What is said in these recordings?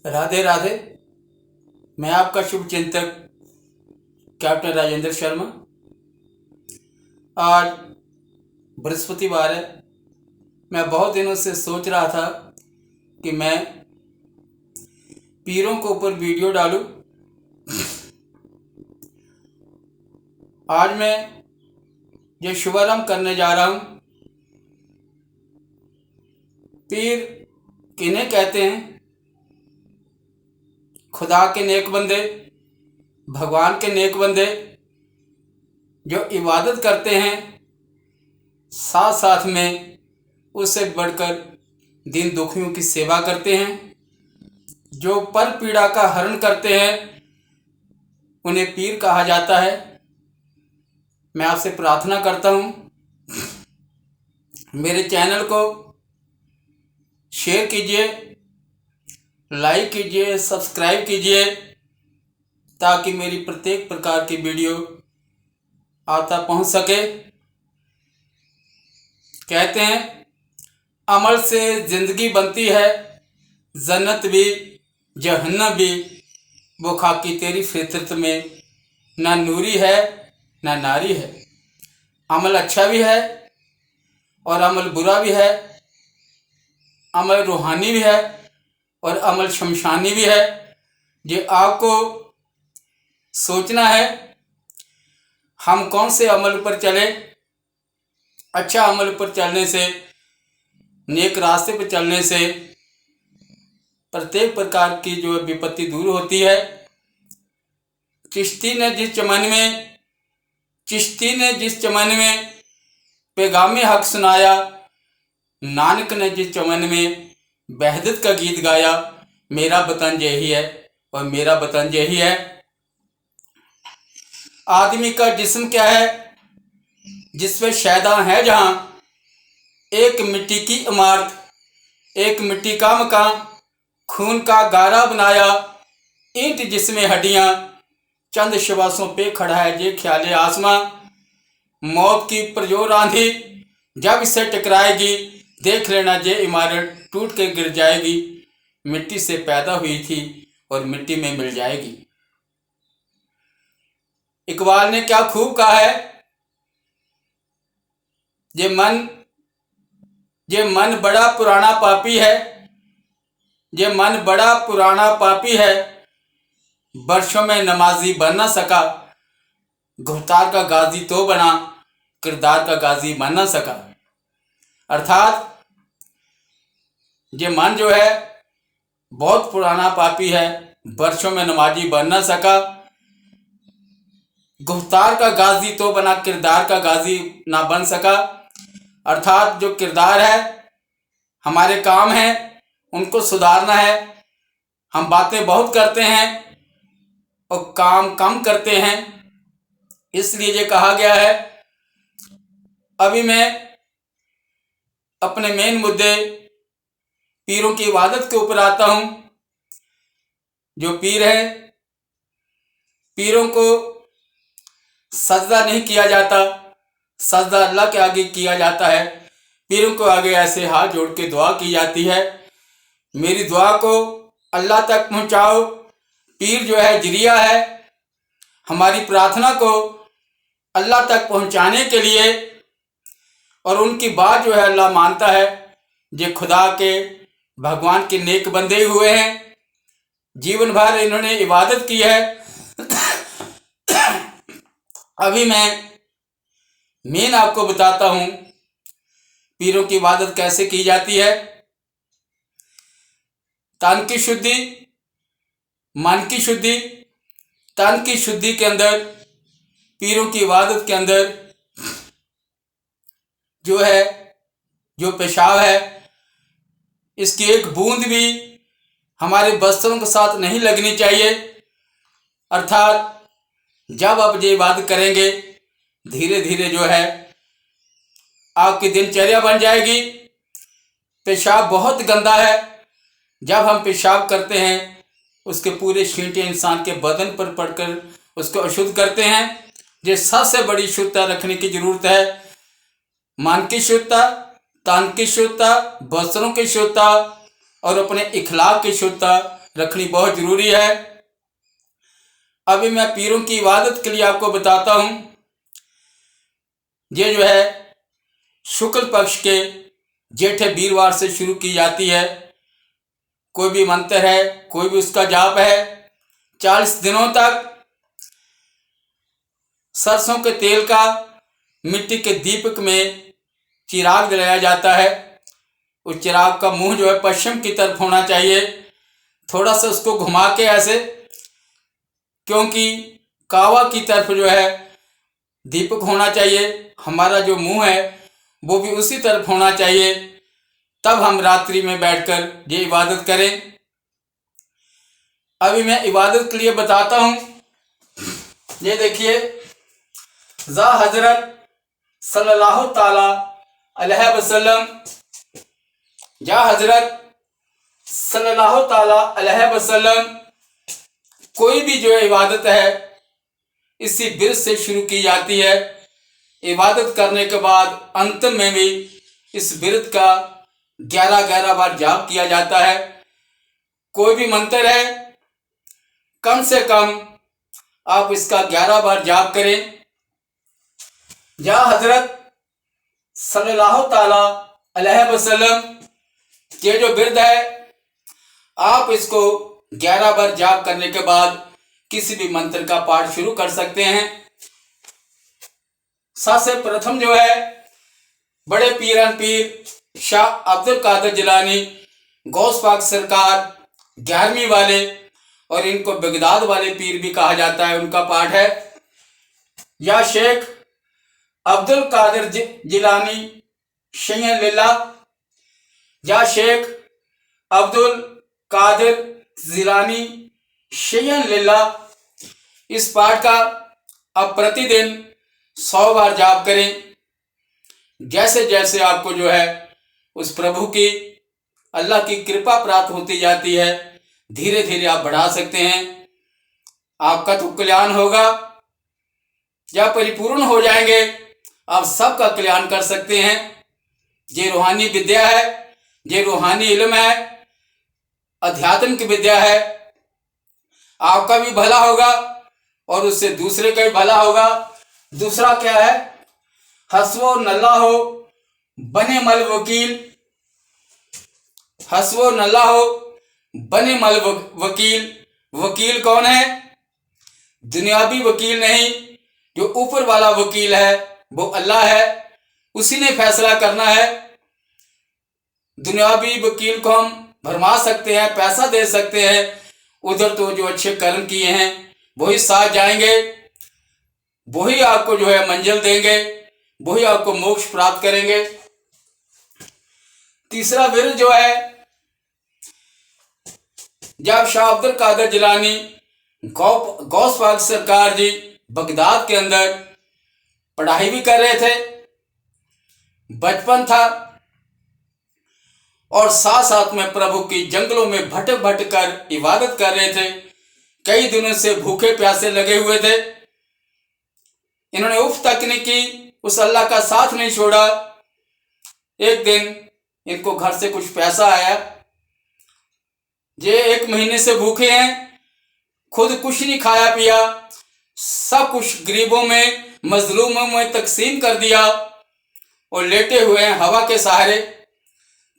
राधे राधे। मैं आपका शुभ चिंतक कैप्टन राजेंद्र शर्मा। आज बृहस्पतिवार है। मैं बहुत दिनों से सोच रहा था कि मैं पीरों के ऊपर वीडियो डालूं। आज मैं ये शुभारंभ करने जा रहा हूं। पीर किन्हें कहते हैं? खुदा के नेक बंदे, भगवान के नेक बंदे जो इबादत करते हैं, साथ साथ में उससे बढ़कर दीन दुखियों की सेवा करते हैं, जो पर पीड़ा का हरण करते हैं, उन्हें पीर कहा जाता है। मैं आपसे प्रार्थना करता हूं, मेरे चैनल को शेयर कीजिए, लाइक कीजिए, सब्सक्राइब कीजिए, ताकि मेरी प्रत्येक प्रकार की वीडियो आता पहुंच सके। कहते हैं अमल से ज़िंदगी बनती है, जन्नत भी जहन्नम भी। वो खाकी तेरी फितरत में ना नूरी है ना नारी है। अमल अच्छा भी है और अमल बुरा भी है, अमल रूहानी भी है और अमल शमशानी भी है। ये आपको सोचना है हम कौन से अमल पर चले। अच्छा अमल पर चलने से, नेक रास्ते पर चलने से प्रत्येक प्रकार की जो विपत्ति दूर होती है। चिश्ती ने जिस चमन में पैगामे हक सुनाया, नानक ने जिस चमन में वहदत का गीत गाया। मेरा वतन यही है और मेरा वतन यही है। आदमी का जिस्म क्या है? जिस पे शैदा है जहाँ, एक मिट्टी की इमारत, एक मिट्टी का मकान, खून का गारा बनाया, ईंट जिसमें हड्डियाँ, चंद श्वासों पे खड़ा है ये ख्याले आसमां। मौत की प्रजोर आंधी जब इससे टकराएगी, देख लेना ये इमारत टूट के गिर जाएगी। मिट्टी से पैदा हुई थी और मिट्टी में मिल जाएगी। इकबाल ने क्या खूब कहा है, ये मन बड़ा पुराना पापी है, ये मन बड़ा पुराना पापी है, वर्षों में नमाजी बन ना सका। गुफ्तार का गाजी तो बना, किरदार का गाजी बन ना सका। अर्थात ये मन जो है बहुत पुराना पापी है, वर्षों में नमाजी बन ना सका। गुफ्तार का गाजी तो बना, किरदार का गाजी ना बन सका। अर्थात जो किरदार है, हमारे काम है, उनको सुधारना है। हम बातें बहुत करते हैं और काम कम करते हैं, इसलिए ये कहा गया है। अभी मैं अपने मेन मुद्दे पीरों की इबादत के ऊपर आता हूं। जो पीर है, पीरों को सजदा नहीं किया जाता, सजदा अल्लाह के आगे किया जाता है। पीरों को आगे ऐसे हाथ जोड़ के दुआ की जाती है, मेरी दुआ को अल्लाह तक पहुंचाओ। पीर जो है जरिया है हमारी प्रार्थना को अल्लाह तक पहुंचाने के लिए, और उनकी बात जो है अल्लाह मानता है। ये खुदा के, भगवान के नेक बंदे हुए हैं, जीवन भर इन्होंने इबादत की है। अभी मैं मेन आपको बताता हूं पीरों की इबादत कैसे की जाती है। तन की शुद्धि, मन की शुद्धि। तन की शुद्धि के अंदर, पीरों की इबादत के अंदर जो है, जो पेशाब है, इसकी एक बूंद भी हमारे वस्त्रों के साथ नहीं लगनी चाहिए। अर्थात जब आप ये इबादत करेंगे, धीरे धीरे जो है आपकी दिनचर्या बन जाएगी। पेशाब बहुत गंदा है। जब हम पेशाब करते हैं, उसके पूरे छींटे इंसान के बदन पर पड़कर उसको अशुद्ध करते हैं। ये सबसे बड़ी शुद्धता रखने की जरूरत है। मन की शुद्धता, तन की शुद्धता, वस्त्रों की शुद्धता और अपने इखलाक की शुद्धता, रखनी बहुत जरूरी है। अभी मैं पीरों की इबादत के लिए आपको बताता हूँ। ये जो है शुक्ल पक्ष के जेठे वीरवार से शुरू की जाती है। कोई भी मंत्र है, कोई भी उसका जाप है, 40 दिनों तक सरसों के तेल का मिट्टी के दीपक में चिराग जलाया जाता है। उस चिराग का मुंह जो है पश्चिम की तरफ होना चाहिए। थोड़ा सा उसको घुमा के ऐसे, क्योंकि कावा की तरफ जो है दीपक होना चाहिए। हमारा जो मुंह है वो भी उसी तरफ होना चाहिए। तब हम रात्रि में बैठकर ये इबादत करें। अभी मैं इबादत के लिए बताता हूँ। ये देखिए, ज़ा हजरत सल्लल्लाहु ताला अलैहि वसल्लम, या हजरत सल्लल्लाहु ताला अलैहि वसल्लम, कोई भी जो है इबादत है इसी बिरद से शुरू की जाती है। इबादत करने के बाद अंत में भी इस बिरद का 11 बार जाप किया जाता है। कोई भी मंत्र है, कम से कम आप इसका 11 बार जाप करें। या हजरत सल्लल्लाहु ताला अलैहि वसल्लम, ये जो बिरद है आप इसको 11 बार जाप करने के बाद किसी भी मंत्र का पाठ शुरू कर सकते हैं। सबसे प्रथम जो है बड़े पीरन पीर शाह अब्दुल कादिर जिलानी गौस पाक सरकार 11वीं वाले, और इनको बगदाद वाले पीर भी कहा जाता है, उनका पाठ है। या शेख अब्दुल कादिर जिलानी शय्यन लिल्लाह, या शेख अब्दुल कादिर जिलानी शय्यन लिल्लाह। इस पाठ का आप प्रतिदिन 100 बार जाप करें। जैसे जैसे आपको जो है उस प्रभु की, अल्लाह की कृपा प्राप्त होती जाती है, धीरे धीरे आप बढ़ा सकते हैं। आपका तो कल्याण होगा। जब परिपूर्ण हो जाएंगे आप सबका कल्याण कर सकते हैं। ये रूहानी विद्या है, ये रूहानी इल्म है, अध्यात्म की विद्या है। आपका भी भला होगा और उससे दूसरे का भी भला होगा। दूसरा क्या है, हसवो नल्ला हो बने मल वकील। हसवो नल्ला हो बने मल वकील। वकील कौन है? दुनियावी वकील नहीं, जो ऊपर वाला वकील है वो अल्लाह है, उसी ने फैसला करना है। दुनियावी वकील को हम भरमा सकते हैं, पैसा दे सकते हैं, उधर तो जो अच्छे कर्म किए हैं वही साथ जाएंगे, वही आपको जो है मंजिल देंगे, वही आपको मोक्ष प्राप्त करेंगे। तीसरा विरद जो है, जब शाह अब्दुल कादिर जिलानी गौस पाक सरकार जी बगदाद के अंदर पढ़ाई भी कर रहे थे, बचपन था, और साथ साथ में प्रभु की जंगलों में भटक भटक कर इबादत कर रहे थे। कई दिनों से भूखे प्यासे लगे हुए थे। इन्होंने उफ तक नहीं की, उस अल्लाह का साथ नहीं छोड़ा। एक दिन इनको घर से कुछ पैसा आया। ये 1 महीने से भूखे हैं, खुद कुछ नहीं खाया पिया, सब कुछ गरीबों में, मजलूमों में तकसीम कर दिया और लेटे हुए हैं हवा के सहारे।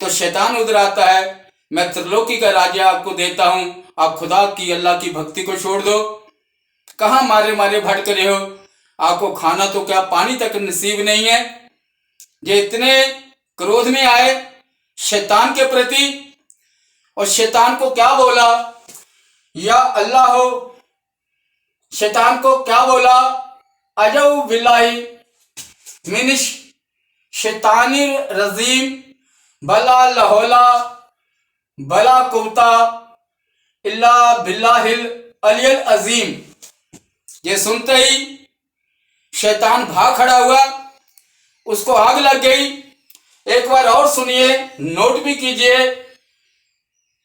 तो शैतान उधर आता है, मैं त्रिलोकी का राज्य आपको देता हूं, आप खुदा की, अल्लाह की भक्ति को छोड़ दो। कहाँ मारे मारे भटक रहे हो? आपको खाना तो क्या पानी तक नसीब नहीं है। ये इतने क्रोध में आए शैतान के प्रति, और शैतान को क्या बोला? या अल्लाह हो। शैतान को क्या बोला? अजऊ बिल्लाही मिनिश शैतानिर रजीम बला लहौला बला कुवता इल्ला बिल्लाहिल अलियल अजीम। ये सुनते ही शैतान भाग खड़ा हुआ, उसको आग लग गई। एक बार और सुनिए, नोट भी कीजिए।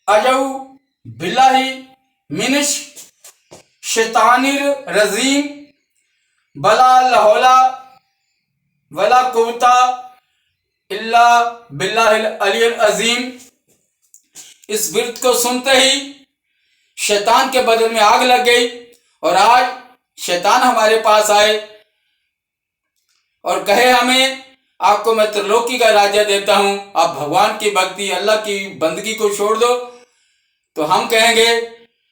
अजऊ बिल्लाही मिनिश शैतानिर रजीम बला लहौला वला कुवता इल्ला बिल्लाहिल अलियल अजीम। इस बिरद को सुनते ही शैतान के बदन में आग लग गई और आज शैतान हमारे पास आए और कहे हमें आपको मैं त्रिलोकी का राज्य देता हूं, आप भगवान की भक्ति अल्लाह की बंदगी को छोड़ दो, तो हम कहेंगे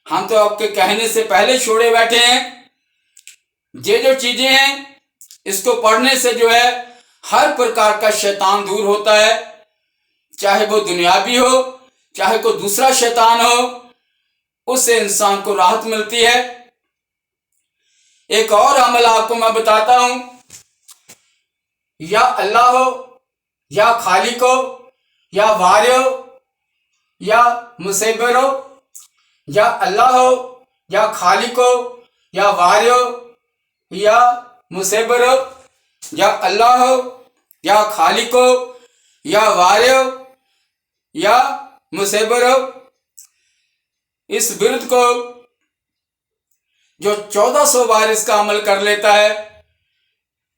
हम तो आपके कहने से पहले छोड़े बैठे हैं। ये जो चीजें हैं इसको पढ़ने से जो है हर प्रकार का शैतान दूर होता है, चाहे वो दुनियावी हो चाहे कोई दूसरा शैतान हो, उससे इंसान को राहत मिलती है। एक और अमल आपको मैं बताता हूं, या अल्लाह हो या खालिक हो या वारिस हो या मुसव्विर हो, या अल्लाह हो या खालिक हो या वारिस हो या मुसव्विर हो, या अल्लाह हो या खालिक हो या वारिस हो या मुसव्विर हो। इस बिरुद को जो 1400 बार इसका अमल कर लेता है,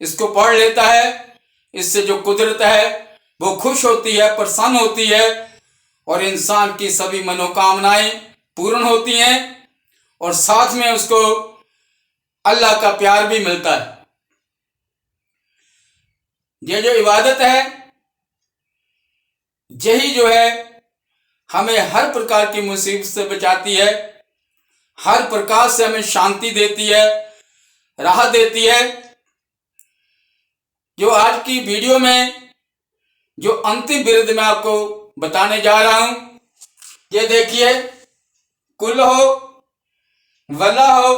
इसको पढ़ लेता है, इससे जो कुदरत है वो खुश होती है, प्रसन्न होती है और इंसान की सभी मनोकामनाएं पूर्ण होती हैं और साथ में उसको अल्लाह का प्यार भी मिलता है। ये जो इबादत है यही जो है हमें हर प्रकार की मुसीबत से बचाती है, हर प्रकार से हमें शांति देती है, राहत देती है। जो आज की वीडियो में जो अंतिम बिरुद मैं आपको बताने जा रहा हूं, ये देखिए, कुल हो वल्लाह हो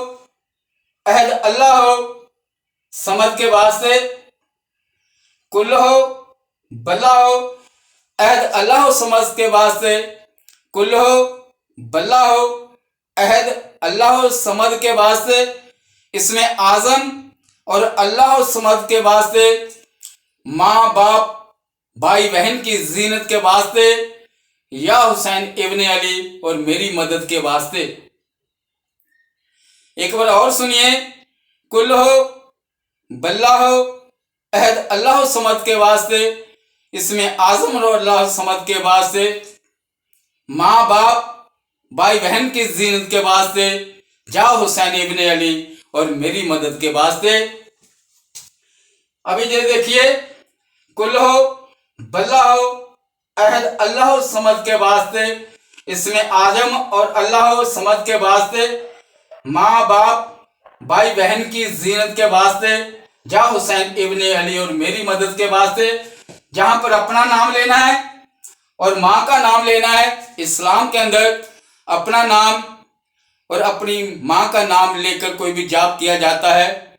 अहद अल्लाह हो समद के वास्ते, कुल हो वल्लाह हो अहद अल्लाह हो समद के वास्ते, कुल हो वल्लाह हो अहद अल्लाह हो समद के वास्ते, इसमें आजम और अल्लाह समद के वास्ते, माँ बाप भाई बहन की जीनत के वास्ते, या हुसैन इब्ने अली और मेरी मदद के वास्ते। एक बार और सुनिए, कुल हो वल्लाह हो अहद अल्लाह समद के वास्ते, इसमें आजम और अल्लाह समद के वास्ते, माँ बाप भाई बहन की जीनत के वास्ते, जा हुसैन इब्ने अली और मेरी मदद के वास्ते। अभी ये देखिए, कुल हो वल्लाह हो अहद अल्लाह समद के वास्ते, इसमें आजम और अल्लाह समद के वास्ते, माँ बाप भाई बहन की जीनत के वास्ते, जा हुसैन इब्ने अली और मेरी मदद के वास्ते। जहां पर अपना नाम लेना है और माँ का नाम लेना है, इस्लाम के अंदर अपना नाम और अपनी माँ का नाम लेकर कोई भी जाप किया जाता है,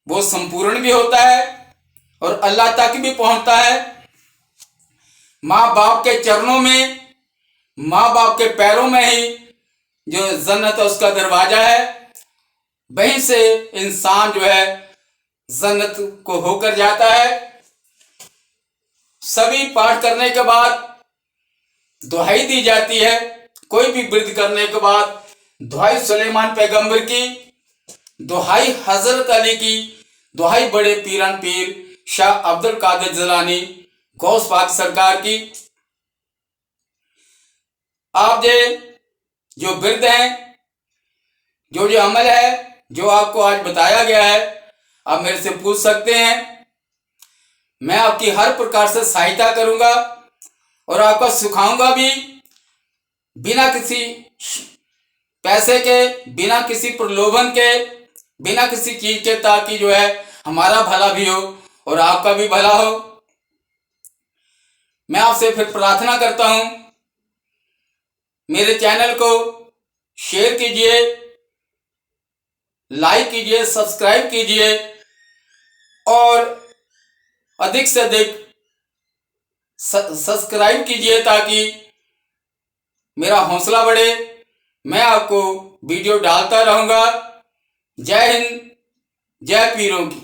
वो संपूर्ण भी होता है और अल्लाह तक भी पहुंचता है। माँ बाप के चरणों में, माँ बाप के पैरों में ही जो जन्नत है उसका दरवाजा है, वहीं से इंसान जो है जन्नत को होकर जाता है। सभी पाठ करने के बाद दुहाई दी जाती है, कोई भी बिरुद करने के बाद दुहाई सुलेमान पैगंबर की, दुहाई हजरत अली की, दुहाई बड़े पीरान पीर शाह अब्दुल कादिर जिलानी गौस पाक सरकार की। आप जो बिरुद हैं, जो अमल है, जो आपको आज बताया गया है, आप मेरे से पूछ सकते हैं। मैं आपकी हर प्रकार से सहायता करूंगा और आपको सिखाऊंगा भी, बिना किसी पैसे के, बिना किसी प्रलोभन के, बिना किसी चीज के, ताकि जो है हमारा भला भी हो और आपका भी भला हो। मैं आपसे फिर प्रार्थना करता हूं, मेरे चैनल को शेयर कीजिए, लाइक कीजिए, सब्सक्राइब कीजिए और अधिक से अधिक सब्सक्राइब कीजिए ताकि मेरा हौसला बढ़े। मैं आपको वीडियो डालता रहूंगा। जय हिंद, जय पीरों की।